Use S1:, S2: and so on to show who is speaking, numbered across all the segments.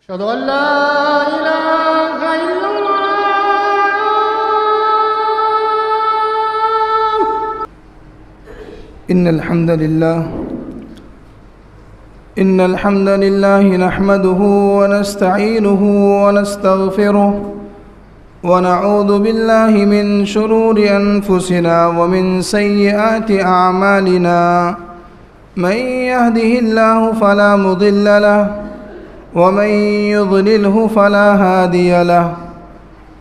S1: أشهد أن لا إله إلا الله.
S2: إن الحمد لله نحمده ونستعينه ونستغفره ونعوذ بالله من شرور أنفسنا ومن سيئات أعمالنا. من يهده الله فلا مضل له ومن يضلله فلا هادي له،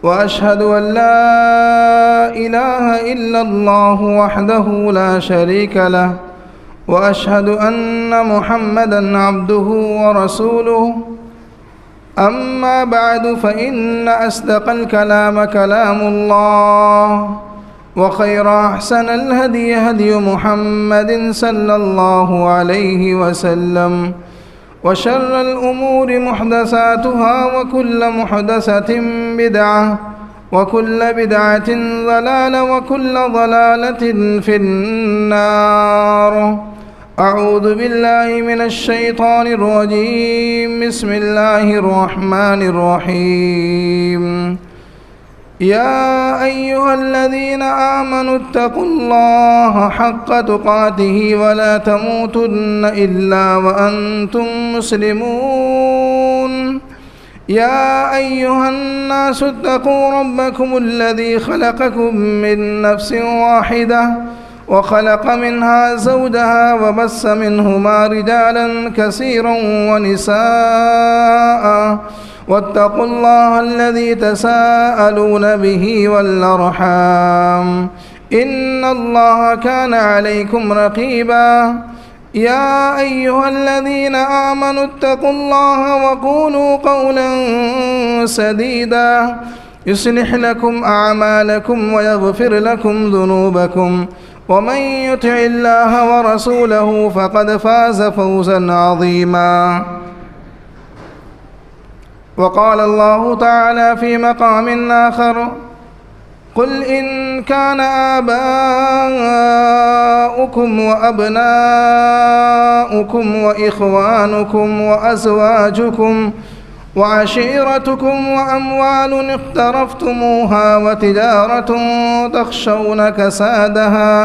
S2: وأشهد أن لا إله إلا الله وحده لا شريك له، وأشهد أن محمدًا عبده ورسوله. أما بعد، فإن أصدق الكلام كلام الله، وخير أحسن الهدي هدي محمد صلى الله عليه وسلم، وشر الأمور محدثاتها، وكل محدثة بدعة، وكل بدعة ضلالة، وكل ضلالة في النار. أعوذ بالله من الشيطان الرجيم. بسم الله الرحمن الرحيم. يا أيها الذين آمنوا اتقوا الله حق تقاته ولا تموتن إلا وأنتم مسلمون. يا أيها الناس اتقوا ربكم الذي خلقكم من نفس واحدة وخلق منها زوجها وبث منهما رجالا كثيرا ونساء، واتقوا الله الذي تساءلون به والأرحام، إن الله كان عليكم رقيبا. يا أيها الذين آمنوا اتقوا الله وقولوا قولا سديدا يصلح لكم أعمالكم ويغفر لكم ذنوبكم، ومن يطع الله ورسوله فقد فاز فوزا عظيما. وقال الله تعالى في مقام آخر: قل إن كان آباؤكم وأبناؤكم وإخوانكم وأزواجكم وعشيرتكم وأموال اقترفتموها وتجارة تخشون كسادها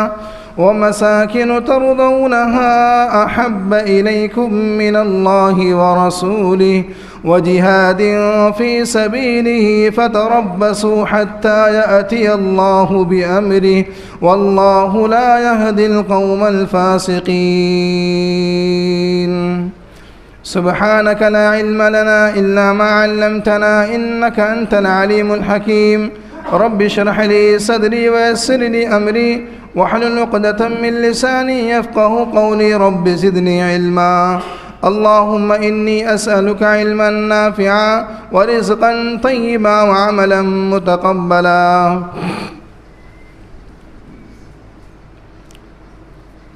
S2: ومساكن ترضونها أحب إليكم من الله ورسوله وجهاد في سبيله فتربصوا حتى يأتي الله بأمره والله لا يهدي القوم الفاسقين. سبحانك لا علم لنا إلا ما علمتنا إنك أنت العليم الحكيم. رب اشرح لي صدري ويسر لي أمري واحلل عقدة من لساني يفقه قولي. رب زدني علما. اللهم إني أسألك علما نافعا ورزقا طيبا وعملا متقبلا.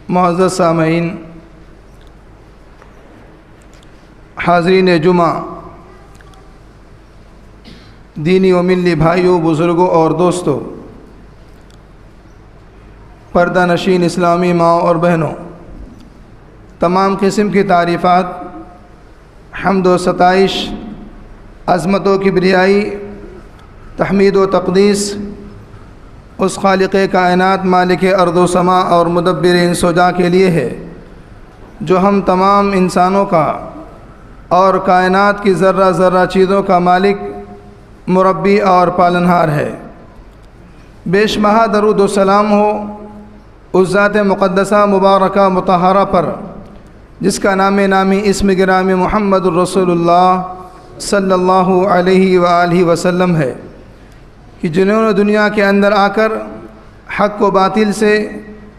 S2: معزز سامعین، حاضرین جمعہ، دینی و ملی بھائیوں، بزرگوں اور دوستوں، پردہ نشین اسلامی ماں اور بہنوں، تمام قسم کی تعریفات، حمد و ستائش، عظمت و کبریائی، تحمید و تقدیس اس خالق کائنات، مالک ارض و سما اور مدبر انس و جاں کے لیے ہے جو ہم تمام انسانوں کا اور کائنات کی ذرہ ذرہ چیزوں کا مالک، مربی اور پالنہار ہے۔ بے شمار درود و سلام ہو اس ذات مقدسہ مبارکہ مطہرہ پر جس کا نام نامی اسم گرامی محمد الرسول اللہ صلی اللہ علیہ وآلہ وسلم ہے، کہ جنہوں نے دنیا کے اندر آ کر حق و باطل سے،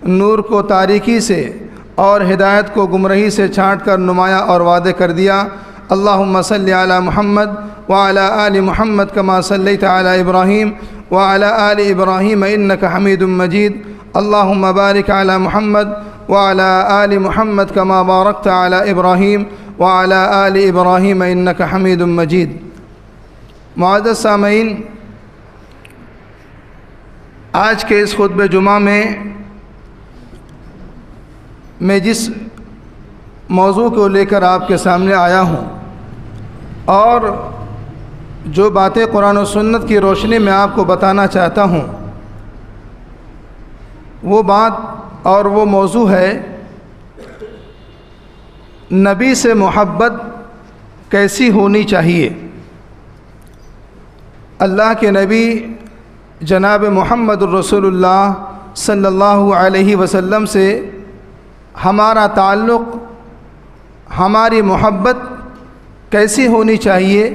S2: نور کو تاریکی سے اور ہدایت کو گمراہی سے چھانٹ کر نمایاں اور واضح کر دیا۔ اللہم صلی علی محمد وعلی آل محمد کما صلیت علی ابراہیم وعلی آل ابراہیم انک حمید مجید۔ اللہم بارک علی محمد وعلی آل محمد کما بارکت علی ابراہیم وعلی آل ابراہیم انک حمید مجید۔ معزز سامعین، آج کے اس خطبہ جمعہ میں جس موضوع کو لے کر آپ کے سامنے آیا ہوں اور جو باتیں قرآن و سنت کی روشنی میں آپ کو بتانا چاہتا ہوں وہ بات اور وہ موضوع ہے نبی سے محبت کیسی ہونی چاہیے۔ اللہ کے نبی جناب محمد الرسول اللہ صلی اللہ علیہ وسلم سے ہمارا تعلق، ہماری محبت کیسی ہونی چاہیے،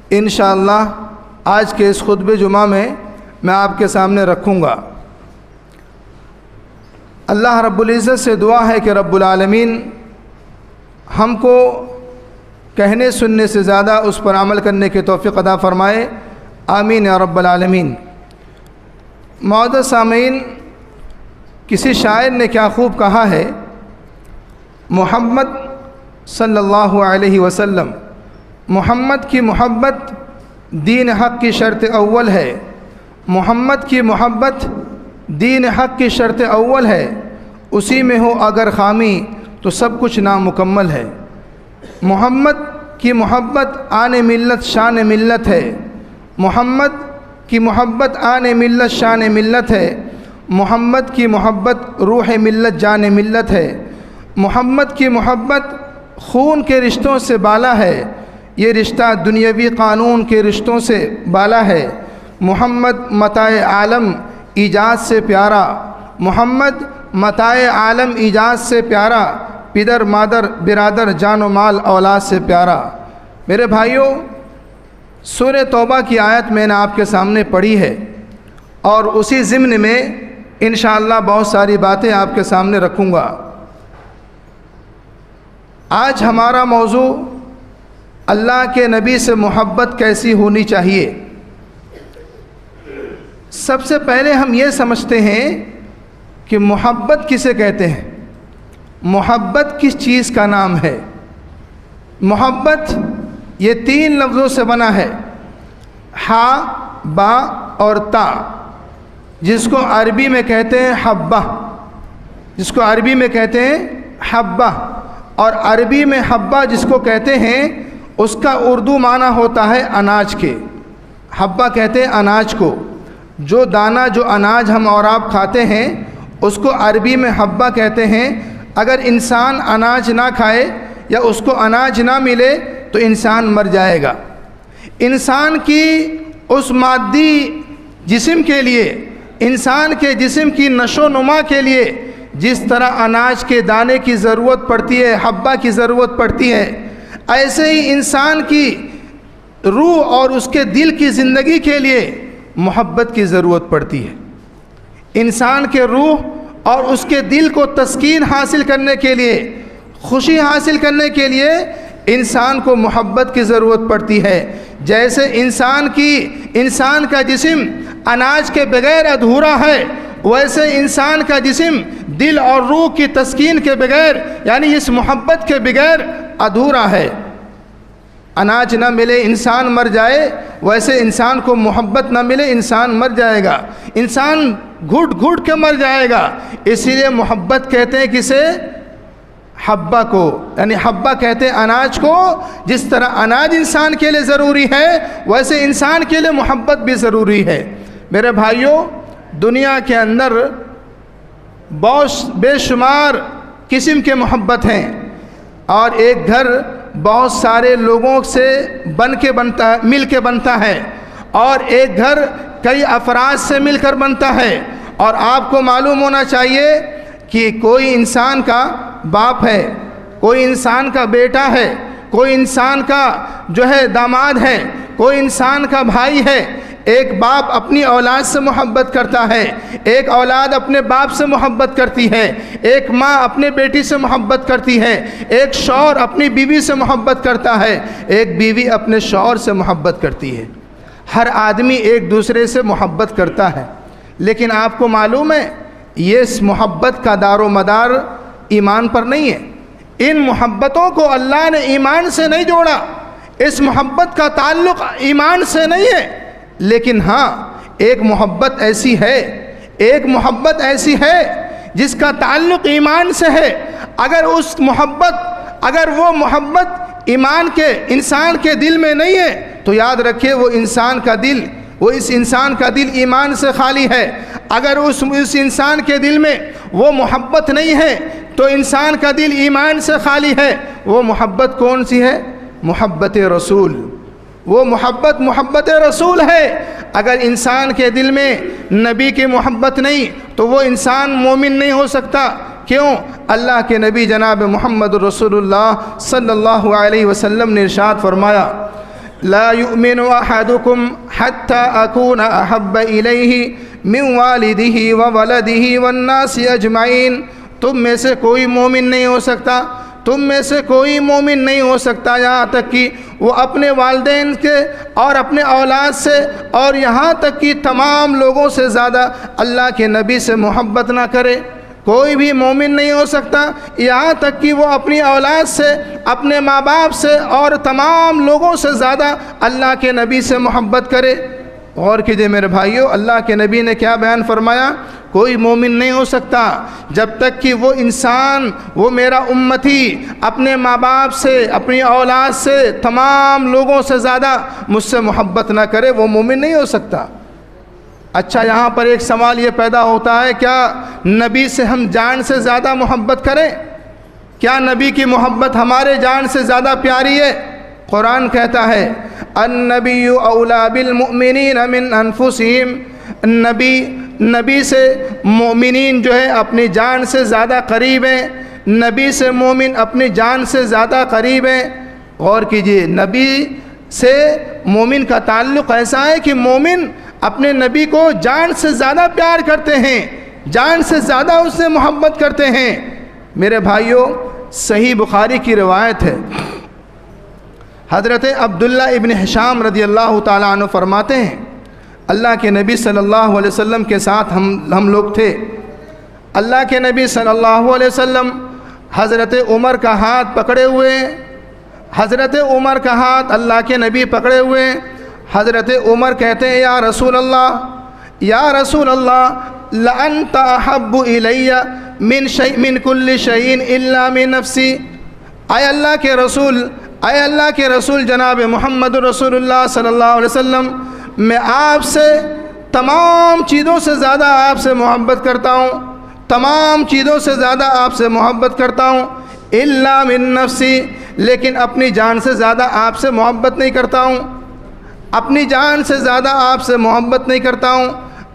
S2: انشاءاللہ آج کے اس خطبہ جمعہ میں آپ کے سامنے رکھوں گا۔ اللہ رب العزت سے دعا ہے کہ رب العالمین ہم کو کہنے سننے سے زیادہ اس پر عمل کرنے کی توفیق عطا فرمائے، آمین یا رب العالمین۔ معزز سامعین، کسی شاعر نے کیا خوب کہا ہے، محمد صلی اللہ علیہ وسلم، محمد کی محبت دین حق کی شرط اول ہے، محمد کی محبت دین حق کی شرط اول ہے، اسی میں ہو اگر خامی تو سب کچھ نامکمل ہے۔ محمد کی محبت آن ملت شان ملت ہے، محمد کی محبت آن ملت شان ملت ہے، محمد کی محبت روح ملت جان ملت ہے، محمد کی محبت خون کے رشتوں سے بالا ہے، یہ رشتہ دنیاوی قانون کے رشتوں سے بالا ہے، محمد متاع عالم ایجاد سے پیارا، محمد متاع عالم ایجاد سے پیارا، پدر مادر برادر جان و مال اولاد سے پیارا۔ میرے بھائیوں، سورہ توبہ کی آیت میں نے آپ کے سامنے پڑھی ہے اور اسی ضمن میں انشاءاللہ بہت ساری باتیں آپ کے سامنے رکھوں گا۔ آج ہمارا موضوع اللہ کے نبی سے محبت کیسی ہونی چاہیے۔ سب سے پہلے ہم یہ سمجھتے ہیں کہ محبت کسے کہتے ہیں، محبت کس چیز کا نام ہے۔ محبت یہ تین لفظوں سے بنا ہے، ہا، با اور تا، جس کو عربی میں کہتے ہیں حبہ، جس کو عربی میں کہتے ہیں حبہ، اور عربی میں حبہ جس کو کہتے ہیں اس کا اردو معنی ہوتا ہے اناج کے۔ حبہ کہتے ہیں اناج کو، جو دانہ جو اناج ہم اور آپ کھاتے ہیں اس کو عربی میں حبہ کہتے ہیں۔ اگر انسان اناج نہ کھائے یا اس کو اناج نہ ملے تو انسان مر جائے گا۔ انسان کی اس مادی جسم کے لیے، انسان کے جسم کی نشو و نما کے لیے جس طرح اناج کے دانے کی ضرورت پڑتی ہے، حبہ کی ضرورت پڑتی ہے، ایسے ہی انسان کی روح اور اس کے دل کی زندگی کے لیے محبت کی ضرورت پڑتی ہے۔ انسان کے روح اور اس کے دل کو تسکین حاصل کرنے کے لیے، خوشی حاصل کرنے کے لیے انسان کو محبت کی ضرورت پڑتی ہے۔ جیسے انسان کا جسم اناج کے بغیر ادھورا ہے، ویسے انسان کا جسم دل اور روح کی تسکین کے بغیر، یعنی اس محبت کے بغیر ادھورا ہے۔ اناج نہ ملے انسان مر جائے، ویسے انسان کو محبت نہ ملے انسان مر جائے گا، انسان گھٹ گھٹ کے مر جائے گا۔ اسی لیے محبت کہتے ہیں کسے؟ حبہ کو، یعنی حبہ کہتے ہیں اناج کو۔ جس طرح اناج انسان کے لیے ضروری ہے ویسے انسان کے لیے محبت بھی ضروری ہے۔ میرے بھائیوں، دنیا کے اندر بہت بے شمار قسم کے محبت ہیں، اور ایک گھر بہت سارے لوگوں سے مل کے بنتا ہے، اور ایک گھر کئی افراد سے مل کر بنتا ہے۔ اور آپ کو معلوم ہونا چاہیے کہ کوئی انسان کا باپ ہے، کوئی انسان کا بیٹا ہے، کوئی انسان کا داماد ہے، کوئی انسان کا بھائی ہے۔ ایک باپ اپنی اولاد سے محبت کرتا ہے، ایک اولاد اپنے باپ سے محبت کرتی ہے، ایک ماں اپنے بیٹی سے محبت کرتی ہے، ایک شوہر اپنی بیوی سے محبت کرتا ہے، ایک بیوی اپنے شوہر سے محبت کرتی ہے۔ ہر آدمی ایک دوسرے سے محبت کرتا ہے، لیکن آپ کو معلوم ہے یہ اس محبت کا دار و مدار ایمان پر نہیں ہے۔ ان محبتوں کو اللہ نے ایمان سے نہیں جوڑا، اس محبت کا تعلق ایمان سے نہیں ہے، لیکن ہاں ایک محبت ایسی ہے جس کا تعلق ایمان سے ہے۔ اگر وہ محبت ایمان کے انسان کے دل میں نہیں ہے تو یاد رکھیے وہ اس انسان کا دل ایمان سے خالی ہے۔ اگر اس انسان کے دل میں وہ محبت نہیں ہے تو انسان کا دل ایمان سے خالی ہے۔ وہ محبت کون سی ہے؟ محبت رسول۔ وہ محبت رسول ہے۔ اگر انسان کے دل میں نبی کی محبت نہیں تو وہ انسان مومن نہیں ہو سکتا۔ کیوں؟ اللہ کے نبی جناب محمد رسول اللہ صلی اللہ علیہ وسلم نے ارشاد فرمایا، لا يؤمن احدكم حتى اكون احب اليه من والده وولده والناس اجمعین۔ تم میں سے کوئی مومن نہیں ہو سکتا، تم میں سے کوئی مومن نہیں ہو سکتا یہاں تک کہ وہ اپنے والدین کے اور اپنے اولاد سے اور یہاں تک کہ تمام لوگوں سے زیادہ اللہ کے نبی سے محبت نہ کرے۔ کوئی بھی مومن نہیں ہو سکتا یہاں تک کہ وہ اپنی اولاد سے، اپنے ماں باپ سے اور تمام لوگوں سے زیادہ اللہ کے نبی سے محبت کرے۔ غور کیجئے میرے بھائیوں، اللہ کے نبی نے کیا بیان فرمایا؟ کوئی مومن نہیں ہو سکتا جب تک کہ وہ انسان، وہ میرا امتی، اپنے ماں باپ سے، اپنی اولاد سے، تمام لوگوں سے زیادہ مجھ سے محبت نہ کرے، وہ مومن نہیں ہو سکتا۔ اچھا، یہاں پر ایک سوال یہ پیدا ہوتا ہے، کیا نبی سے ہم جان سے زیادہ محبت کریں؟ کیا نبی کی محبت ہمارے جان سے زیادہ پیاری ہے؟ قرآن کہتا ہے النبی اولا بالمؤمنین من انفسہم، نبی سے مومنین جو ہے اپنی جان سے زیادہ قریب ہیں، نبی سے مومن اپنی جان سے زیادہ قریب ہیں۔ غور کیجئے، نبی سے مومن کا تعلق ایسا ہے کہ مومن اپنے نبی کو جان سے زیادہ پیار کرتے ہیں، جان سے زیادہ اس سے محبت کرتے ہیں۔ میرے بھائیوں، صحیح بخاری کی روایت ہے، حضرت عبداللہ ابن حشام رضی اللہ تعالیٰ عنہ فرماتے ہیں، اللہ کے نبی صلی اللہ علیہ وسلم کے ساتھ ہم لوگ تھے۔ اللہ کے نبی صلی اللہ علیہ وسلم حضرت عمر کا ہاتھ پکڑے ہوئے، حضرت عمر کا ہاتھ اللہ کے نبی پکڑے ہوئے۔ حضرت عمر کہتے ہیں، یا رسول اللہ لأنت احب الی من کل شیء الا من نفسی۔ اے اللہ کے رسول جناب محمد رسول اللہ صلی اللہ علیہ وسلم، میں آپ سے تمام چیزوں سے زیادہ آپ سے محبت کرتا ہوں، تمام چیزوں سے زیادہ آپ سے محبت کرتا ہوں، الا من نفسی، لیکن اپنی جان سے زیادہ آپ سے محبت نہیں کرتا ہوں، اپنی جان سے زیادہ آپ سے محبت نہیں کرتا ہوں۔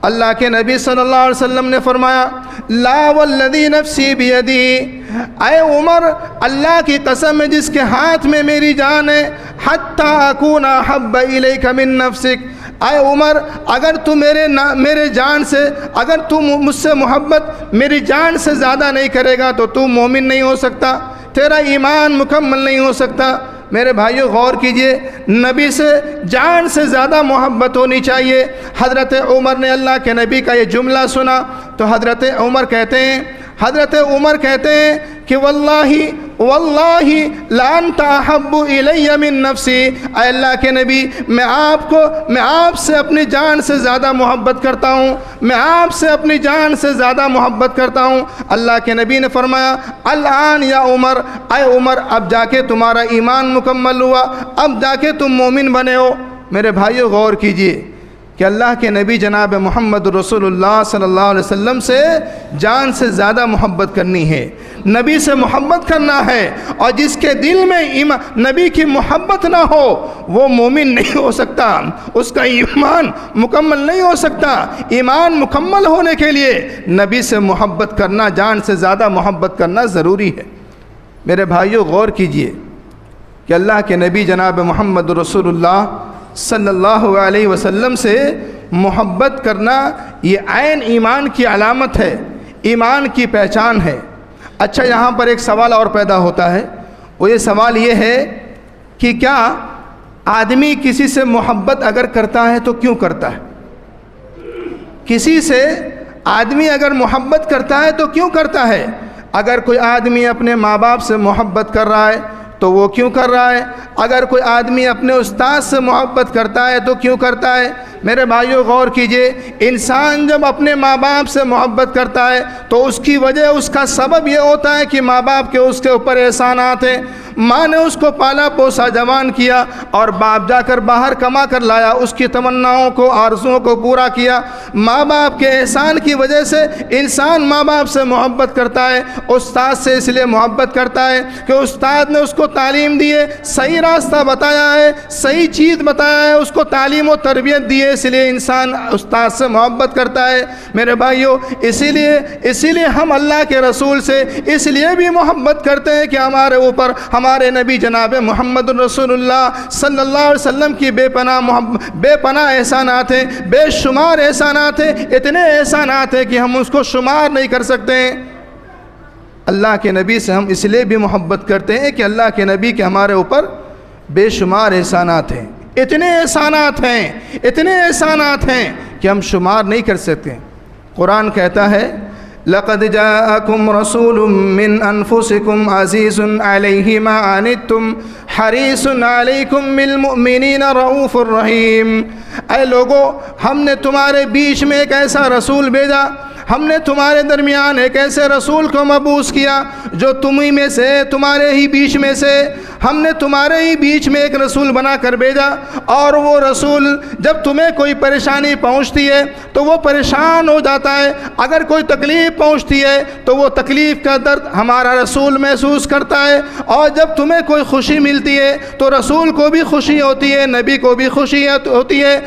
S2: اللہ کے نبی صلی اللہ علیہ وسلم نے فرمایا، لا والذی نفسی بیدی، اے عمر، اللہ کی قسم ہے جس کے ہاتھ میں میری جان ہے، حتی اکون احب الیک من نفسک، اے عمر، اگر تو میرے جان سے، اگر تو مجھ سے محبت میری جان سے زیادہ نہیں کرے گا تو تو مومن نہیں ہو سکتا، تیرا ایمان مکمل نہیں ہو سکتا۔ میرے بھائیوں، غور کیجئے، نبی سے جان سے زیادہ محبت ہونی چاہیے۔ حضرت عمر نے اللہ کے نبی کا یہ جملہ سنا تو حضرت عمر کہتے ہیں کہ واللہ لانت احب الی من نفسی، اے اللہ کے نبی، میں آپ سے اپنی جان سے زیادہ محبت کرتا ہوں، میں آپ سے اپنی جان سے زیادہ محبت کرتا ہوں۔ اللہ کے نبی نے فرمایا، الآن یا عمر، اے عمر، اب جا کے تمہارا ایمان مکمل ہوا، اب جا کے تم مومن بنے ہو۔ میرے بھائیو، غور کیجئے کہ اللہ کے نبی جناب محمد رسول اللہ صلی اللہ علیہ وسلم سے جان سے زیادہ محبت کرنی ہے، نبی سے محبت کرنا ہے، اور جس کے دل میں نبی کی محبت نہ ہو وہ مومن نہیں ہو سکتا، اس کا ایمان مکمل نہیں ہو سکتا۔ ایمان مکمل ہونے کے لیے نبی سے محبت کرنا، جان سے زیادہ محبت کرنا ضروری ہے۔ میرے بھائیوں، غور کیجئے کہ اللہ کے نبی جناب محمد رسول اللہ صلی اللہ علیہ وسلم سے محبت کرنا یہ عین ایمان کی علامت ہے، ایمان کی پہچان ہے۔ اچھا، یہاں پر ایک سوال اور پیدا ہوتا ہے، وہ یہ سوال یہ ہے کہ کیا آدمی کسی سے محبت اگر کرتا ہے تو کیوں کرتا ہے؟ کسی سے آدمی اگر محبت کرتا ہے تو کیوں کرتا ہے؟ اگر کوئی آدمی اپنے ماں باپ سے محبت کر رہا ہے تو وہ کیوں کر رہا ہے؟ اگر کوئی آدمی اپنے استاد سے محبت کرتا ہے تو کیوں کرتا ہے؟ میرے بھائیوں، غور کیجئے، انسان جب اپنے ماں باپ سے محبت کرتا ہے تو اس کی وجہ، اس کا سبب یہ ہوتا ہے کہ ماں باپ کے اس کے اوپر احسانات ہیں، ماں نے اس کو پالا پوسا جوان کیا اور باپ جا کر باہر کما کر لایا، اس کی تمناؤں کو آرزوؤں کو پورا کیا۔ ماں باپ کے احسان کی وجہ سے انسان ماں باپ سے محبت کرتا ہے، استاد سے اس لیے محبت کرتا ہے کہ استاد نے اس کو تعلیم دی ہے، صحیح راستہ بتایا ہے، صحیح چیز بتایا ہے، اس کو تعلیم و تربیت دی ہے، اس لیے انسان استاد سے محبت کرتا ہے۔ میرے بھائیوں، اسی لیے ہم اللہ کے رسول سے اس لیے بھی محبت کرتے ہیں کہ ہمارے اوپر ہمارے نبی جناب محمد رسول اللہ صلی اللہ علیہ وسلم کی بے پناہ احسانات ہیں، بے شمار احسانات ہیں، اتنے احسانات ہیں کہ ہم اس کو شمار نہیں کر سکتے ہیں۔ اللہ کے نبی سے ہم اس لیے بھی محبت کرتے ہیں کہ اللہ کے نبی کے ہمارے اوپر بے شمار احسانات ہیں، اتنے احسانات ہیں کہ ہم شمار نہیں کر سکتے۔ قرآن کہتا ہے لَقَدْ جَاءَكُمْ رَسُولٌ مِّنْ أَنفُسِكُمْ عَزِيزٌ عَلَيْهِ مَا عَنِتُّمْ حَرِيصٌ عَلَيْكُمْ بِالْمُؤْمِنِينَ رَءُوفٌ رَحِيمٌ۔ اے لوگو، ہم نے تمہارے بیچ میں ایک ایسا رسول بھیجا، ہم نے تمہارے درمیان ایک ایسے رسول کو مبعوث کیا جو تمہیں میں سے، تمہارے ہی بیچ میں سے، ہم نے تمہارے ہی بیچ میں ایک رسول بنا کر بھیجا، اور وہ رسول جب تمہیں کوئی پریشانی پہنچتی ہے تو وہ پریشان ہو جاتا ہے، اگر کوئی تکلیف پہنچتی ہے تو وہ تکلیف کا درد ہمارا رسول محسوس کرتا ہے، اور جب تمہیں کوئی خوشی ملتی ہے تو رسول کو بھی خوشی ہوتی ہے، نبی کو بھی خوشی ہوتی ہے۔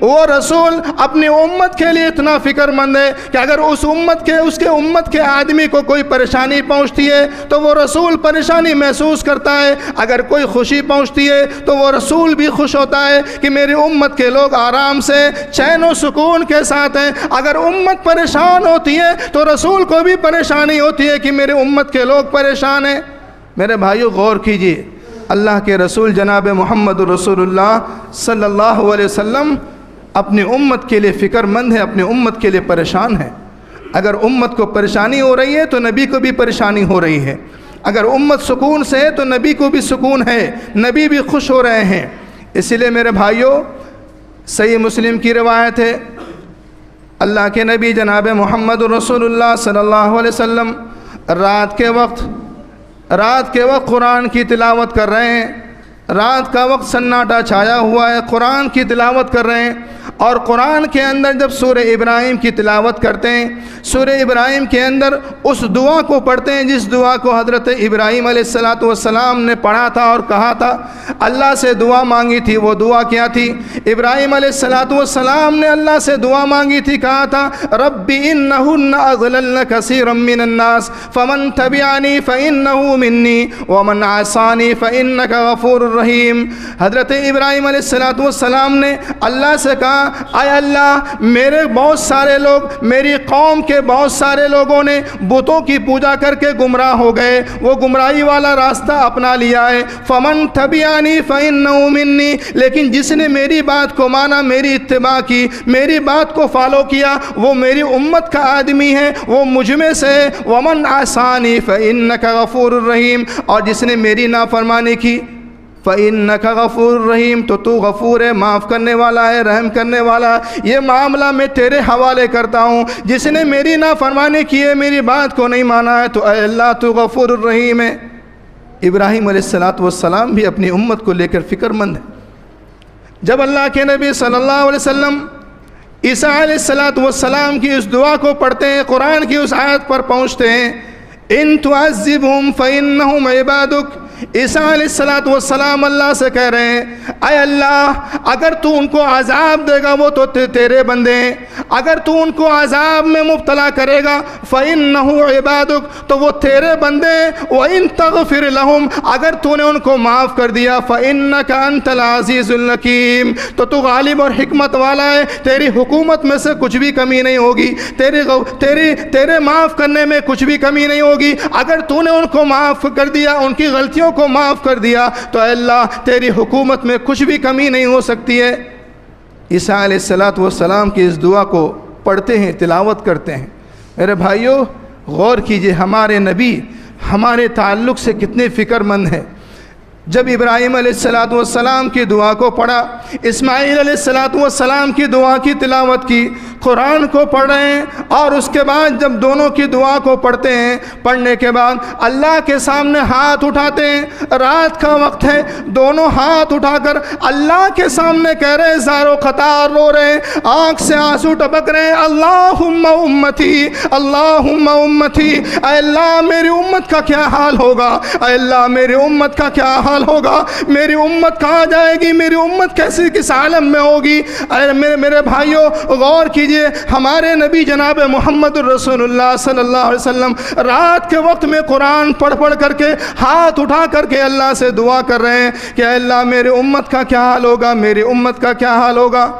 S2: وہ رسول اپنی امت کے لیے اتنا فکر مند ہے کہ اگر اس کے امت کے آدمی کو کوئی پریشانی پہنچتی ہے تو وہ رسول پریشانی محسوس کرتا ہے، اگر کوئی خوشی پہنچتی ہے تو وہ رسول بھی خوش ہوتا ہے کہ میری امت کے لوگ آرام سے چین و سکون کے ساتھ ہیں۔ اگر امت پریشان ہوتی ہے تو رسول کو بھی پریشانی ہوتی ہے کہ میری امت کے لوگ پریشان ہیں۔ میرے بھائیو، غور کیجئے، اللہ کے رسول جناب محمد رسول اللہ صلی اللہ علیہ وسلم اپنی امت کے لیے فکر مند ہے، اپنی امت کے لیے پریشان ہے۔ اگر امت کو پریشانی ہو رہی ہے تو نبی کو بھی پریشانی ہو رہی ہے، اگر امت سکون سے ہے تو نبی کو بھی سکون ہے، نبی بھی خوش ہو رہے ہیں۔ اسی لیے میرے بھائیوں، صحیح مسلم کی روایت ہے، اللہ کے نبی جناب محمد رسول اللہ صلی اللہ علیہ وسلم رات کے وقت قرآن کی تلاوت کر رہے ہیں، رات کا وقت سناٹا چھایا ہوا ہے، قرآن کی تلاوت کر رہے ہیں، اور قرآن کے اندر جب سورہ ابراہیم کی تلاوت کرتے ہیں، سورہ ابراہیم کے اندر اس دعا کو پڑھتے ہیں جس دعا کو حضرت ابراہیم علیہ السلام نے پڑھا تھا اور کہا تھا، اللہ سے دعا مانگی تھی۔ وہ دعا کیا تھی؟ ابراہیم علیہ السلام نے اللہ سے دعا مانگی تھی، کہا تھا رب انہن اضللن کثیرا من الناس فمن تبعنی فانہ منی ومن عصانی فانک غفور رحیم۔ حضرت ابراہیم علیہ السلام نے اللہ سے کہا، اے اللہ، میرے بہت سارے لوگ، میری قوم کے بہت سارے لوگوں نے بتوں کی پوجا کر کے گمراہ ہو گئے، وہ گمراہی والا راستہ اپنا لیا ہے، فمن تبعنی فانہ منی، لیکن جس نے میری بات کو مانا، میری اتباع کی، میری بات کو فالو کیا، وہ میری امت کا آدمی ہے، وہ مجھ میں سے، ومن عصانی فانک غفور رحیم، اور جس نے میری نافرمانی کی، فَإِنَّكَ غَفُورٌ رَحِيمٌ، تو غفور ہے، معاف کرنے والا ہے، رحم کرنے والا ہے۔ یہ معاملہ میں تیرے حوالے کرتا ہوں، جس نے میری نافرمانی کی ہے، میری بات کو نہیں مانا ہے، تو اے اللہ تو غفور الرحیم ہے۔ ابراہیم علیہ السلام بھی اپنی امت کو لے کر فکر مند ہے۔ جب اللہ کے نبی صلی اللہ علیہ وسلم عیسیٰ علیہ السلام کی اس دعا کو پڑھتے ہیں، قرآن کی اس آیت پر پہنچتے ہیں، ان تعذبہم فإنہم عبادک، عیسیٰ علیہ السلام اللہ سے کہہ رہے ہیں، اے اللہ، اگر تو ان کو عذاب دے گا وہ تو تیرے بندے ہیں، اگر تو ان کو عذاب میں مبتلا کرے گا فَإِنَّهُ عِبَادُكَ، تو وہ تیرے بندے ہیں، وَإِن تَغْفِرْ لَهُمْ، اگر تو نے ان کو معاف کر دیا فَإِنَّكَ أَنْتَ الْعَزِيزُ الْحَكِيمُ، تو تو غالب اور حکمت والا ہے، تیری حکومت میں سے کچھ بھی کمی نہیں ہوگی، تیرے معاف کرنے میں کچھ بھی کمی نہیں ہوگی۔ اگر تو نے ان کو معاف کر دیا، ان کی غلطیوں کو معاف کر دیا، تو اے اللہ تیری حکومت میں کچھ بھی کمی نہیں ہو سکتی ہے۔ عیسیٰ علیہ السلام کی اس دعا کو پڑھتے ہیں، تلاوت کرتے ہیں۔ میرے بھائیوں، غور کیجئے، ہمارے نبی ہمارے تعلق سے کتنے فکر مند ہیں۔ جب ابراہیم علیہ السلام کی دعا کو پڑھا، اسماعیل علیہ السلام کی دعا کی تلاوت کی، قرآن کو پڑھ رہے ہیں، اور اس کے بعد جب دونوں کی دعا کو پڑھتے ہیں، پڑھنے کے بعد اللہ کے سامنے ہاتھ اٹھاتے ہیں، رات کا وقت ہے، دونوں ہاتھ اٹھا کر اللہ کے سامنے کہہ رہے ہیں، زار و قطار رو رہے ہیں، آنکھ سے آنسو ٹپک رہے ہیں، اللہم امتی اللہم امتی، اے اللہ میری امت کا کیا حال ہوگا، اے اللہ میری امت کا کیا حال ہوگا، میری امت کہاں جائے گی، میری امت کیسی کس عالم میں ہوگی۔ اے میرے بھائیوں غور کیجئے، ہمارے نبی جناب محمد الرسول اللہ صلی اللہ علیہ وسلم رات کے وقت میں قرآن پڑھ کر کے ہاتھ اٹھا کر کے اللہ سے دعا کر رہے ہیں کہ اے اللہ میری امت کا کیا حال ہوگا، میری امت کا کیا حال ہوگا۔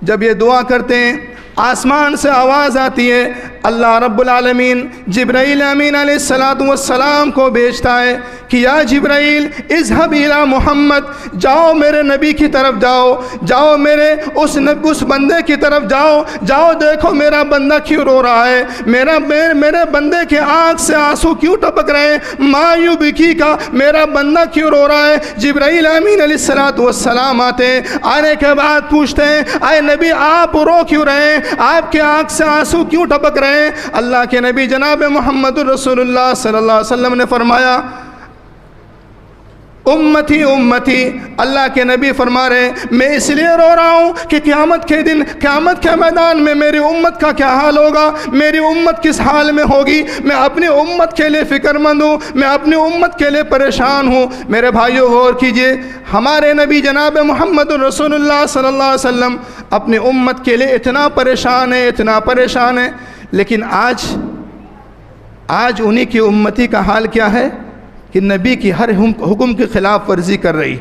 S2: جب یہ دعا کرتے ہیں آسمان سے آواز آتی ہے، اللہ رب العالمین جبرائیل امین علیہ السلام کو بھیجتا ہے کہ یا جبرائیل اذهب الى محمد، جاؤ میرے نبی کی طرف جاؤ، جاؤ میرے اس بندے کی طرف جاؤ، جاؤ دیکھو میرا بندہ کیوں رو رہا ہے، میرے بندے کے آنکھ سے آنسو کیوں ٹپک رہے ہیں، ما یبکی کا، میرا بندہ کیوں رو رہا ہے۔ جبرائیل امین علیہ السلام آتے ہیں، آنے کے بعد پوچھتے ہیں اے نبی آپ رو کیوں رہے ہیں، آپ کے آنکھ سے آنسو کیوں ٹپک رہے ہیں۔ اللہ کے نبی جناب محمد الرسول اللہ صلی اللہ علیہ وسلم نے فرمایا امتی امتی، اللہ کے نبی فرما رہے ہیں میں اس لیے رو رہا ہوں کہ قیامت کے دن، قیامت کے میدان میں میری امت کا کیا حال ہوگا، میری امت کس حال میں ہوگی، میں اپنی امت کے لیے فکر مند ہوں، میں اپنی امت کے لیے پریشان ہوں۔ میرے بھائیوں غور کیجئے، ہمارے نبی جناب محمد الرسول اللہ صلی اللہ علیہ وسلم اپنی امت کے لیے اتنا پریشان ہے، اتنا پریشان ہے، لیکن آج انہی کی امتی کا حال کیا ہے کہ نبی کی ہر حکم کی خلاف ورزی کر رہی۔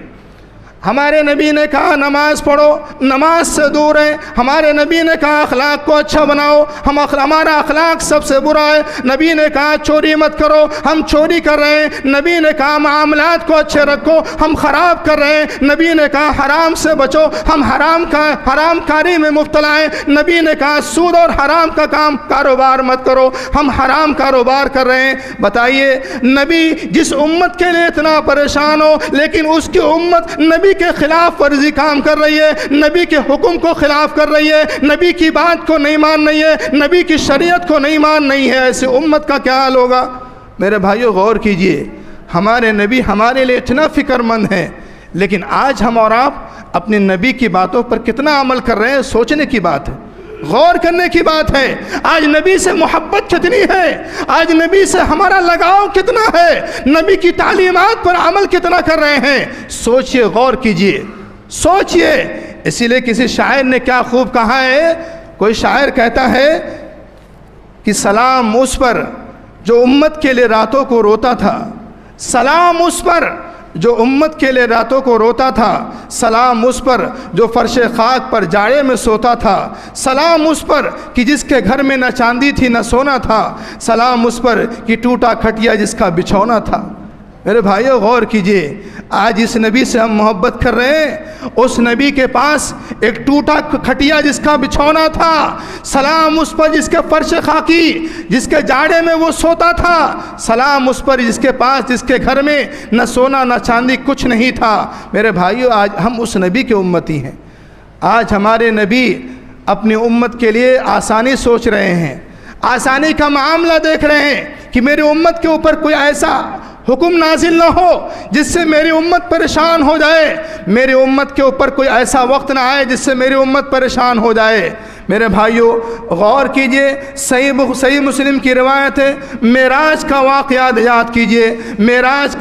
S2: ہمارے نبی نے کہا نماز پڑھو، نماز سے دور ہیں۔ ہمارے نبی نے کہا اخلاق کو اچھا بناؤ، ہمارا اخلاق سب سے برا ہے۔ نبی نے کہا چوری مت کرو، ہم چوری کر رہے ہیں۔ نبی نے کہا معاملات کو اچھے رکھو، ہم خراب کر رہے ہیں۔ نبی نے کہا حرام سے بچو، ہم حرام کاری میں مبتلا ہیں۔ نبی نے کہا سود اور حرام کا کاروبار مت کرو، ہم حرام کاروبار کر رہے ہیں۔ بتائیے نبی جس امت کے لیے اتنا پریشان ہو، لیکن اس کی امت نبی کے خلاف ورزی کام کر رہی ہے، نبی کے حکم کو خلاف کر رہی ہے، نبی کی بات کو نہیں مان رہی ہے، نبی کی شریعت کو نہیں مان رہی ہے، ایسی امت کا کیا حال ہوگا۔ میرے بھائیوں غور کیجئے، ہمارے نبی ہمارے لیے اتنا فکر مند ہیں، لیکن آج ہم اور آپ اپنے نبی کی باتوں پر کتنا عمل کر رہے ہیں، سوچنے کی بات ہے، غور کرنے کی بات ہے۔ آج نبی سے محبت کتنی ہے، آج نبی سے ہمارا لگاؤ کتنا ہے، نبی کی تعلیمات پر عمل کتنا کر رہے ہیں، سوچئے، غور کیجئے، سوچئے۔ اسی لیے کسی شاعر نے کیا خوب کہا ہے، کوئی شاعر کہتا ہے کہ سلام اس پر جو امت کے لیے راتوں کو روتا تھا، سلام اس پر جو امت کے لیے راتوں کو روتا تھا، سلام اس پر جو فرش خاک پر جاڑے میں سوتا تھا، سلام اس پر کہ جس کے گھر میں نہ چاندی تھی نہ سونا تھا، سلام اس پر کہ ٹوٹا کھٹیا جس کا بچھونا تھا۔ میرے بھائیو غور کیجئے، آج اس نبی سے ہم محبت کر رہے ہیں، اس نبی کے پاس ایک ٹوٹا کھٹیا جس کا بچھونا تھا، سلام اس پر جس کے فرش خاکی، جس کے جاڑے میں وہ سوتا تھا، سلام اس پر جس کے پاس، جس کے گھر میں نہ سونا نہ چاندی کچھ نہیں تھا۔ میرے بھائیو آج ہم اس نبی کے امتی ہیں، آج ہمارے نبی اپنی امت کے لیے آسانی سوچ رہے ہیں، آسانی کا معاملہ دیکھ رہے ہیں کہ میری امت کے اوپر کوئی ایسا حکم نازل نہ ہو جس سے میری امت پریشان ہو جائے، میری امت کے اوپر کوئی ایسا وقت نہ آئے جس سے میری امت پریشان ہو جائے۔ میرے بھائیو غور کیجئے، صحیح مسلم کی روایت ہے، معراج کا واقعہ یاد کیجئے۔ معراج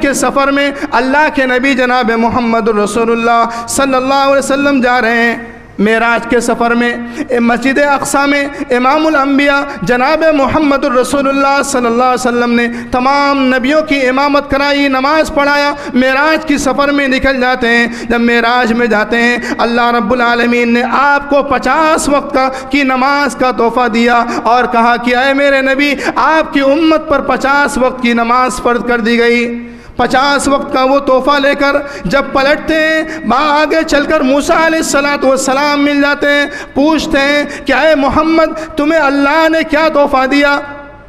S2: کے سفر میں اللہ کے نبی جناب محمد رسول اللہ صلی اللہ علیہ وسلم جا رہے ہیں۔ معراج کے سفر میں مسجد اقصی میں امام الانبیاء جناب محمد الرسول اللہ صلی اللہ علیہ وسلم نے تمام نبیوں کی امامت کرائی، نماز پڑھایا، معراج کی سفر میں نکل جاتے ہیں۔ جب معراج میں جاتے ہیں اللہ رب العالمین نے آپ کو 50 وقت کی نماز کا تحفہ دیا اور کہا کہ اے میرے نبی آپ کی امت پر 50 وقت کی نماز فرض کر دی گئی۔ 50 وقت کا وہ تحفہ لے کر جب پلٹتے ہیں، آگے چل کر موسیٰ علیہ السلام مل جاتے ہیں، پوچھتے ہیں کہ اے محمد تمہیں اللہ نے کیا تحفہ دیا؟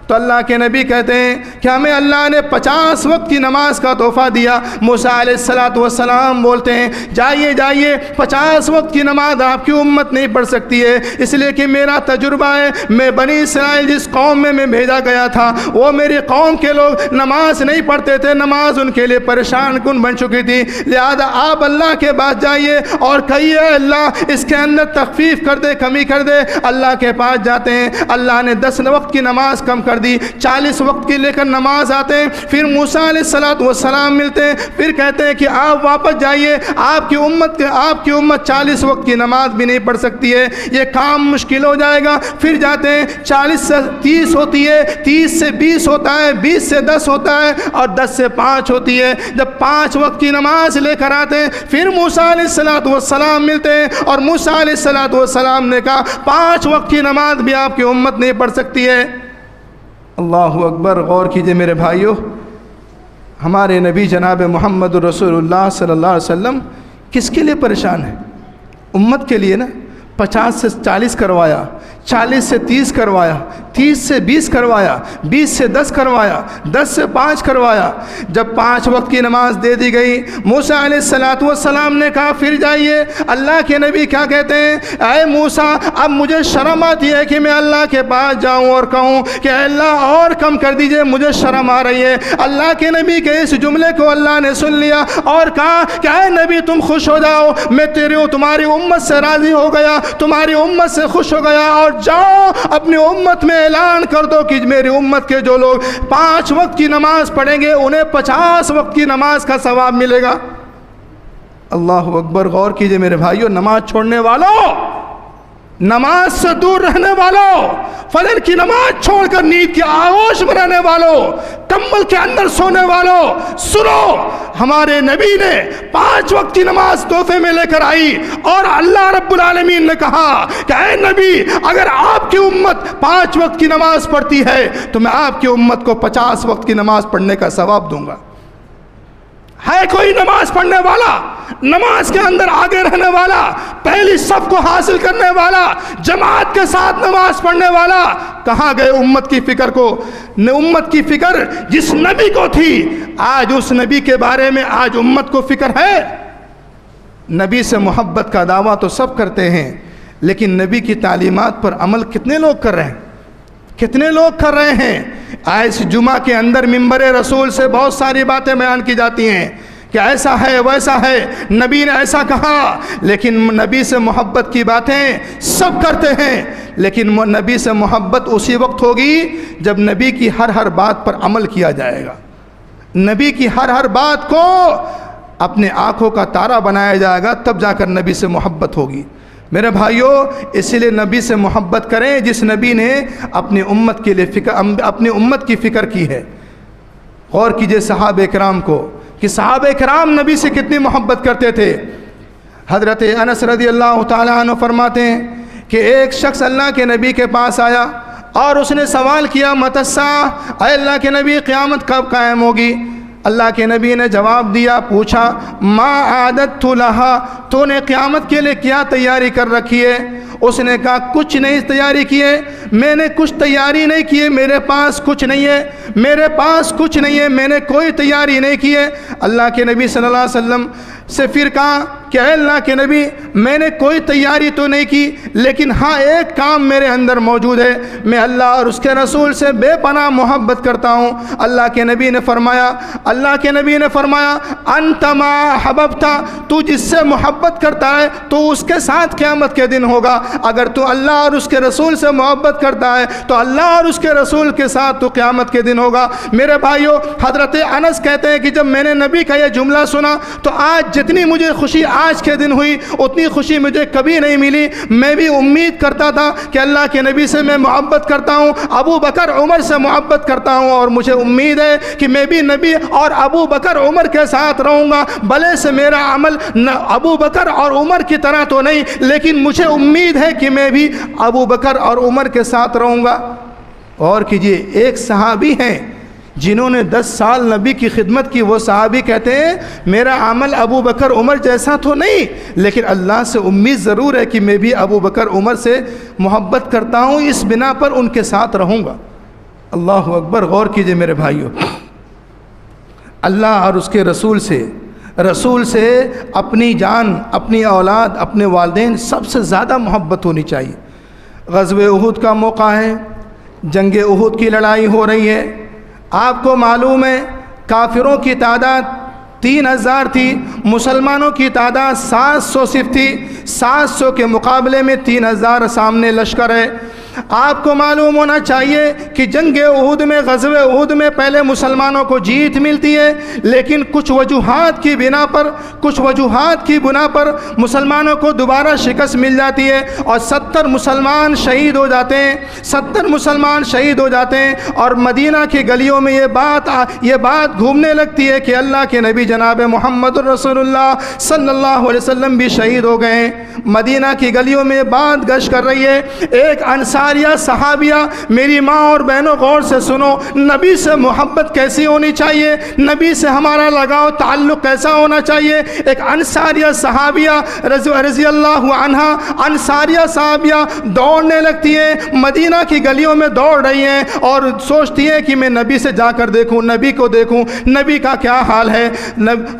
S2: تو اللہ کے نبی کہتے ہیں کہ ہمیں اللہ نے 50 وقت کی نماز کا تحفہ دیا۔ موسیٰ علیہ السلام بولتے ہیں جائیے 50 وقت کی نماز آپ کی امت نہیں پڑھ سکتی ہے، اس لیے کہ میرا تجربہ ہے، میں بنی اسرائیل جس قوم میں بھیجا گیا تھا وہ میری قوم کے لوگ نماز نہیں پڑھتے تھے، نماز ان کے لیے پریشان کن بن چکی تھی، لہذا آپ اللہ کے پاس جائیے اور کہیے اللہ اس کے اندر تخفیف کر دے، کمی کر دے۔ اللہ کے پاس جاتے ہیں، اللہ نے 10 وقت کی نماز کم کر دی، 40 وقت کی لے کر نماز آتے ہیں۔ پھر موسیٰ علیہ السلام ملتے ہیں، پھر کہتے ہیں کہ آپ واپس جائیے، آپ کی امت 40 وقت کی نماز بھی نہیں پڑھ سکتی ہے، یہ کام مشکل ہو جائے گا۔ پھر جاتے ہیں، 40 سے 30 ہوتی ہے، 30 سے 20 ہوتا ہے، 20 سے 10 ہوتا ہے اور 10 سے 5 ہوتی ہے۔ جب 5 وقت کی نماز لے کر آتے ہیں، پھر موسیٰ علیہ السلام ملتے ہیں اور موسیٰ علیہ السلام نے کہا 5 وقت کی نماز بھی آپ کی امت نہیں پڑھ سکتی ہے۔ اللہ اکبر! غور کیجئے میرے بھائیو، ہمارے نبی جناب محمد رسول اللہ صلی اللہ علیہ وسلم کس کے لیے پریشان ہیں؟ امت کے لیے نا۔ 50 سے 40 کروایا، 40 سے 30 کروایا، 30 سے 20 کروایا، 20 سے 10 کروایا، 10 سے 5 کروایا۔ جب 5 وقت کی نماز دے دی گئی، موسیٰ علیہ السلام نے کہا پھر جائیے۔ اللہ کے نبی کیا کہتے ہیں؟ اے موسیٰ، اب مجھے شرم آتی ہے کہ میں اللہ کے پاس جاؤں اور کہوں کہ اے اللہ اور کم کر دیجئے، مجھے شرم آ رہی ہے۔ اللہ کے نبی کے اس جملے کو اللہ نے سن لیا اور کہا کہ اے نبی تم خوش ہو جاؤ، میں تمہاری امت سے راضی ہو گیا، تمہاری امت سے خوش ہو گیا، اور جاؤ اپنی امت میں اعلان کر دو کہ میری امت کے جو لوگ 5 وقت کی نماز پڑھیں گے انہیں 50 وقت کی نماز کا ثواب ملے گا۔ اللہ اکبر! غور کیجئے میرے بھائیو، نماز چھوڑنے والوں، نماز سے دور رہنے والوں، فجر کی نماز چھوڑ کر نیند کی آغوش میں رہنے والوں، کمبل کے اندر سونے والوں، سنو، ہمارے نبی نے 5 وقت کی نماز تحفے میں لے کر آئی اور اللہ رب العالمین نے کہا کہ اے نبی اگر آپ کی امت 5 وقت کی نماز پڑھتی ہے تو میں آپ کی امت کو 50 وقت کی نماز پڑھنے کا ثواب دوں گا۔ ہے کوئی نماز پڑھنے والا، نماز کے اندر آگے رہنے والا، پہلی صف کو حاصل کرنے والا، جماعت کے ساتھ نماز پڑھنے والا؟ کہاں گئے امت کی فکر کو؟ امت کی فکر جس نبی کو تھی آج اس نبی کے بارے میں آج امت کو فکر ہے؟ نبی سے محبت کا دعویٰ تو سب کرتے ہیں، لیکن نبی کی تعلیمات پر عمل کتنے لوگ کر رہے ہیں؟ کتنے لوگ کر رہے ہیں؟ آج جمعہ کے اندر منبر رسول سے بہت ساری باتیں بیان کی جاتی ہیں کہ ایسا ہے ویسا ہے، نبی نے ایسا کہا، لیکن نبی سے محبت کی باتیں سب کرتے ہیں، لیکن نبی سے محبت اسی وقت ہوگی جب نبی کی ہر بات پر عمل کیا جائے گا، نبی کی ہر بات کو اپنے آنکھوں کا تارا بنایا جائے گا، تب جا کر نبی سے محبت ہوگی۔ میرے بھائیوں، اسی لیے نبی سے محبت کریں جس نبی نے اپنی امت کے لیے اپنی امت کی فکر کی ہے۔ غور کیجئے صحابہ کرام کو کہ صحابہ کرام نبی سے کتنی محبت کرتے تھے۔ حضرت انس رضی اللہ تعالیٰ عنہ فرماتے ہیں کہ ایک شخص اللہ کے نبی کے پاس آیا اور اس نے سوال کیا متی الساعہ، اے اللہ کے نبی قیامت کب قائم ہوگی؟ اللہ کے نبی نے جواب دیا، پوچھا ما عادت لہا، تو نے قیامت کے لیے کیا تیاری کر رکھی ہے؟ اس نے کہا کچھ نہیں تیاری کی ہے، میں نے کچھ تیاری نہیں کی ہے، میرے پاس کچھ نہیں ہے، میرے پاس کچھ نہیں ہے، میں نے کوئی تیاری نہیں کی ہے۔ اللہ کے نبی صلی اللہ علیہ وسلم سے پھر کہا کہ اے اللہ کے نبی میں نے کوئی تیاری تو نہیں کی، لیکن ہاں ایک کام میرے اندر موجود ہے، میں اللہ اور اس کے رسول سے بے پناہ محبت کرتا ہوں۔ اللہ کے نبی نے فرمایا انت ما حببتا، تو جس سے محبت کرتا ہے تو اس کے ساتھ قیامت کے دن ہوگا۔ اگر تو اللہ اور اس کے رسول سے محبت کرتا ہے تو اللہ اور اس کے رسول کے ساتھ تو قیامت کے دن ہوگا۔ میرے بھائیو، حضرت انس کہتے ہیں کہ جب میں نے نبی کا یہ جملہ سنا تو آج جتنی مجھے خوشی آج کے دن ہوئی اتنی خوشی مجھے کبھی نہیں ملی۔ میں بھی امید کرتا تھا کہ اللہ کے نبی سے میں محبت کرتا ہوں، ابو بکر عمر سے محبت کرتا ہوں، اور مجھے امید ہے کہ میں بھی نبی اور ابو بکر عمر کے ساتھ رہوں گا۔ بھلے سے میرا عمل ابو بکر اور عمر کی طرح تو نہیں، لیکن مجھے امید ہے کہ میں بھی ابو بکر اور عمر کے ساتھ رہوں گا۔ اور کیجئے، ایک صحابی ہیں جنہوں نے 10 سال نبی کی خدمت کی، وہ صحابی کہتے ہیں میرا عمل ابو بکر عمر جیسا تو نہیں، لیکن اللہ سے امید ضرور ہے کہ میں بھی ابو بکر عمر سے محبت کرتا ہوں، اس بنا پر ان کے ساتھ رہوں گا۔ اللہ اکبر، غور کیجئے میرے بھائیوں، اللہ اور اس کے رسول سے اپنی جان، اپنی اولاد، اپنے والدین سب سے زیادہ محبت ہونی چاہیے۔ غزوہ احد کا موقع ہے، جنگ احد کی لڑائی ہو رہی ہے، آپ کو معلوم ہے کافروں کی تعداد 3000 تھی، مسلمانوں کی تعداد 700 صرف تھی، 700 کے مقابلے میں 3000 سامنے لشکر ہے۔ آپ کو معلوم ہونا چاہیے کہ جنگ احد میں، غزوہ احد میں پہلے مسلمانوں کو جیت ملتی ہے، لیکن کچھ وجوہات کی بنا پر مسلمانوں کو دوبارہ شکست مل جاتی ہے اور 70 مسلمان شہید ہو جاتے ہیں اور مدینہ کی گلیوں میں یہ بات گھومنے لگتی ہے کہ اللہ کے نبی جناب محمد رسول اللہ صلی اللہ علیہ وسلم بھی شہید ہو گئے ہیں۔ مدینہ کی گلیوں میں بات گشت کر رہی ہے۔ ایک انصاریہ صحابیہ، میری ماں اور بہنوں غور سے سنو، نبی سے محبت کیسی ہونی چاہیے، نبی سے ہمارا لگاؤ تعلق کیسا ہونا چاہیے۔ ایک انصاریہ صحابیہ رضی اللہ عنہ، انصاریہ صحابیہ دوڑنے لگتی ہے، مدینہ کی گلیوں میں دوڑ رہی ہیں اور سوچتی ہے کہ میں نبی سے جا کر دیکھوں، نبی کو دیکھوں، نبی کا کیا حال ہے۔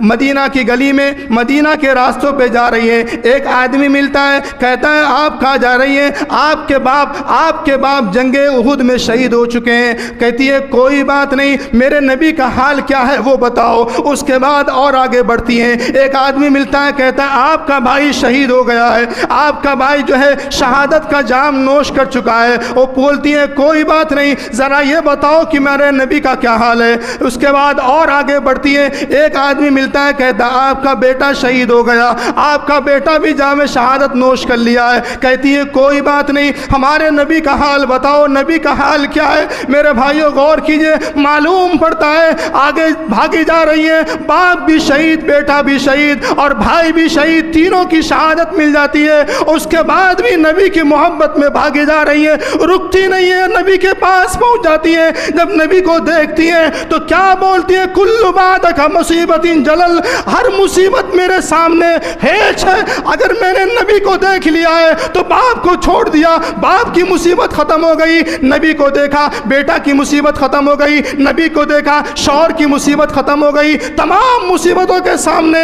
S2: مدینہ کی گلی میں، مدینہ کے راستوں پہ جا رہی ہے، ایک آدمی ملتا ہے، کہتا ہے آپ کہاں جا رہی ہیں؟ آپ کے باپ جنگ احد میں شہید ہو چکے ہیں۔ کہتی ہے کوئی بات نہیں، میرے نبی کا حال کیا ہے وہ بتاؤ۔ اس کے بعد اور آگے بڑھتی ہیں، ایک آدمی ملتا ہے، کہتا ہے آپ کا بھائی شہید ہو گیا ہے، آپ کا بھائی جو ہے شہادت کا جام نوش کر چکا ہے۔ وہ بولتی ہیں کوئی بات نہیں، ذرا یہ بتاؤ کہ میرے نبی کا کیا حال ہے۔ اس کے بعد اور آگے بڑھتی ہے، ایک آدمی ملتا ہے، کہتا ہے آپ کا بیٹا شہید ہو گیا، آپ کا بیٹا بھی جام شہادت نوش کر لیا ہے۔ کہتی ہے کوئی بات نہیں، ہمارے نبی کا حال بتاؤ، نبی کا حال کیا ہے۔ میرے بھائیوں غور کیجئے، معلوم پڑتا ہے آگے بھاگی جا رہی ہے، باپ بھی شہید، بیٹا بھی شہید اور بھائی بھی شہید، تینوں کی شہادت مل جاتی ہے۔ اس کے بعد بھی نبی کی محبت میں بھاگی جا رہی ہے، رکتی نہیں ہے، نبی کے پاس پہنچ جاتی ہے۔ جب نبی کو دیکھتی ہے تو کیا بولتی ہے؟ کل بعدک مصیبت جلل، ہر مصیبت میرے سامنے ہیچ ہے۔ اگر میں نے نبی کو دیکھ لیا ہے تو باپ کو چھوڑ دیا، باپ کی مصیبت ختم ہو گئی، نبی کو دیکھا بیٹا کی مصیبت ختم ہو گئی، نبی کو دیکھا شوہر کی مصیبت ختم ہو گئی، تمام مصیبتوں کے سامنے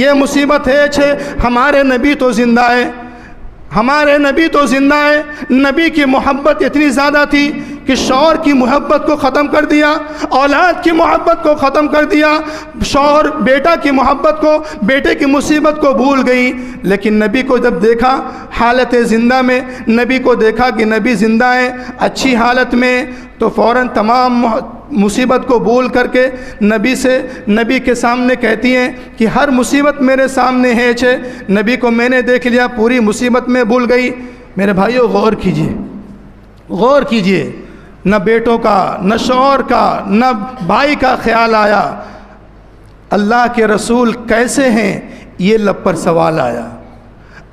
S2: یہ مصیبت ہے ہمارے نبی تو زندہ ہے، ہمارے نبی تو زندہ ہے۔ نبی کی محبت اتنی زیادہ تھی کہ شوہر کی محبت کو ختم کر دیا، اولاد کی محبت کو ختم کر دیا، شوہر بیٹا کی محبت کو، بیٹے کی مصیبت کو بھول گئی۔ لیکن نبی کو جب دیکھا حالت زندہ میں، نبی کو دیکھا کہ نبی زندہ ہے اچھی حالت میں، تو فوراً تمام مصیبت کو بھول کر کے نبی کے سامنے کہتی ہیں کہ ہر مصیبت میرے سامنے ہے۔ نبی کو میں نے دیکھ لیا، پوری مصیبت میں بھول گئی۔ میرے بھائیوں غور کیجئے، نہ بیٹوں کا، نہ شوہر کا، نہ بھائی کا خیال آیا، اللہ کے رسول کیسے ہیں یہ لب پر سوال آیا،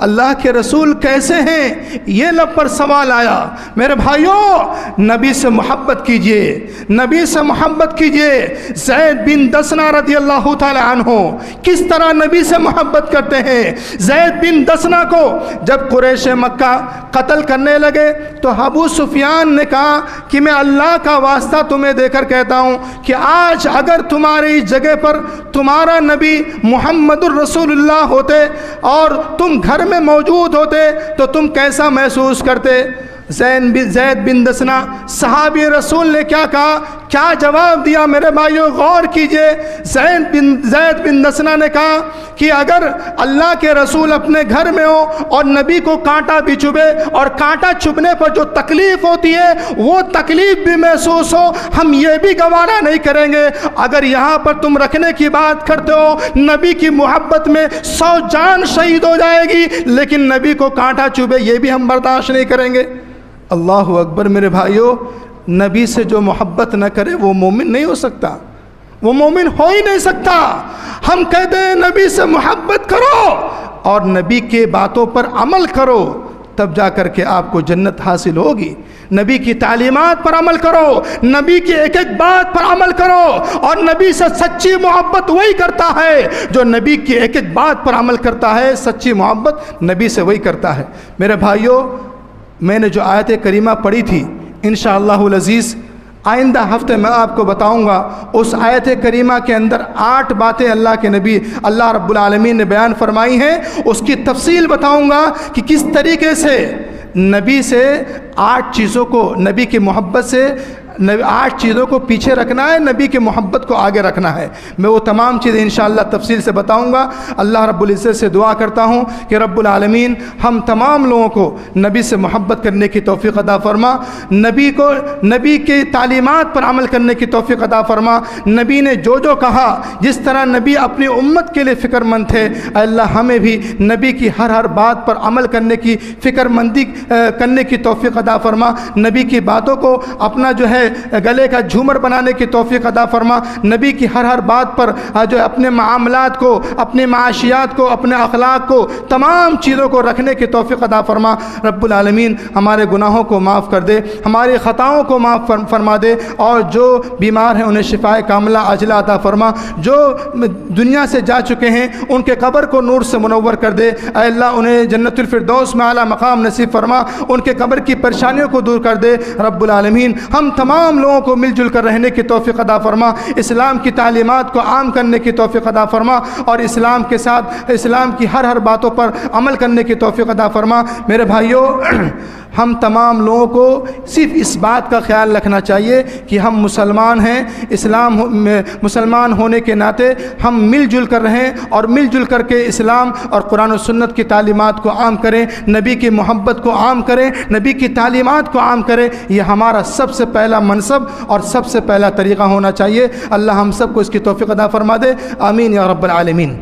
S2: اللہ کے رسول کیسے ہیں یہ لب پر سوال آیا۔ میرے بھائیوں نبی سے محبت کیجئے، نبی سے محبت کیجئے۔ زید بن دسنہ رضی اللہ تعالی عنہ کس طرح نبی سے محبت کرتے ہیں۔ زید بن دسنہ کو جب قریش مکہ قتل کرنے لگے تو ابو سفیان نے کہا کہ میں اللہ کا واسطہ تمہیں دے کر کہتا ہوں کہ آج اگر تمہاری جگہ پر تمہارا نبی محمد الرسول اللہ ہوتے اور تم گھر میں موجود ہوتے تو تم کیسا محسوس کرتے۔ زید بن دسنہ صحابی رسول نے کیا کہا، کیا جواب دیا؟ میرے بھائیوں غور کیجئے۔ زید بن دسنہ نے کہا کہ اگر اللہ کے رسول اپنے گھر میں ہو اور نبی کو کانٹا بھی چبھے اور کانٹا چبھنے پر جو تکلیف ہوتی ہے وہ تکلیف بھی محسوس ہو، ہم یہ بھی گوارا نہیں کریں گے۔ اگر یہاں پر تم رکھنے کی بات کرتے ہو، نبی کی محبت میں 100 جان شہید ہو جائے گی، لیکن نبی کو کانٹا چبھے یہ بھی ہم برداشت نہیں کریں گے۔ اللہ اکبر۔ میرے بھائیوں نبی سے جو محبت نہ کرے وہ مومن نہیں ہو سکتا، وہ مومن ہو ہی نہیں سکتا۔ ہم کہتے ہیں نبی سے محبت کرو اور نبی کے باتوں پر عمل کرو، تب جا کر کے آپ کو جنت حاصل ہوگی۔ نبی کی تعلیمات پر عمل کرو، نبی کی ایک ایک بات پر عمل کرو، اور نبی سے سچی محبت وہی کرتا ہے جو نبی کی ایک ایک بات پر عمل کرتا ہے۔ سچی محبت نبی سے وہی کرتا ہے۔ میرے بھائیوں میں نے جو آیت کریمہ پڑھی تھی انشاءاللہ العزیز آئندہ ہفتے میں آپ کو بتاؤں گا اس آیت کریمہ کے اندر 8 باتیں اللہ کے نبی اللہ رب العالمین نے بیان فرمائی ہیں، اس کی تفصیل بتاؤں گا کہ کس طریقے سے نبی سے 8 چیزوں کو، نبی کی محبت سے 8 چیزوں کو پیچھے رکھنا ہے، نبی کی محبت کو آگے رکھنا ہے۔ میں وہ تمام چیزیں انشاءاللہ تفصیل سے بتاؤں گا۔ اللہ رب العزت سے دعا کرتا ہوں کہ رب العالمین ہم تمام لوگوں کو نبی سے محبت کرنے کی توفیق عطا فرما، نبی کی تعلیمات پر عمل کرنے کی توفیق عطا فرما۔ نبی نے جو جو کہا، جس طرح نبی اپنی امت کے لیے فکر مند تھے، اے اللہ ہمیں بھی نبی کی ہر بات پر عمل کرنے کی فکر مندی کرنے کی توفیق عطا فرما۔ نبی کی باتوں کو اپنا جو ہے گلے کا جھومر بنانے کی توفیق عطا فرما۔ نبی کی ہر بات پر جو اپنے معاملات کو، اپنے معاشیات کو، اپنے اخلاق کو، تمام چیزوں کو رکھنے کی توفیق عطا فرما۔ رب العالمین ہمارے گناہوں کو معاف کر دے، ہماری خطاؤں کو معاف فرما دے، اور جو بیمار ہیں انہیں شفائے کاملہ عاجلہ عطا فرما۔ جو دنیا سے جا چکے ہیں ان کے قبر کو نور سے منور کر دے، اے اللہ انہیں جنت الفردوس میں اعلیٰ مقام نصیب فرما، ان کے قبر کی پریشانیوں کو دور کر دے۔ رب العالمین ہم تمام لوگوں کو مل جل کر رہنے کی توفیق عطا فرما، اسلام کی تعلیمات کو عام کرنے کی توفیق عطا فرما، اور اسلام کے ساتھ اسلام کی ہر باتوں پر عمل کرنے کی توفیق عطا فرما۔ میرے بھائیوں، ہم تمام لوگوں کو صرف اس بات کا خیال رکھنا چاہیے کہ ہم مسلمان ہیں، مسلمان ہونے کے ناطے ہم مل جل کر رہیں، اور مل جل کر کے اسلام اور قرآن و سنت کی تعلیمات کو عام کریں، نبی کی محبت کو عام کریں، نبی کی تعلیمات کو عام کریں۔ یہ ہمارا سب سے پہلا منصب اور سب سے پہلا طریقہ ہونا چاہیے۔ اللہ ہم سب کو اس کی توفیق عطا فرما دے، آمین یا رب العالمین۔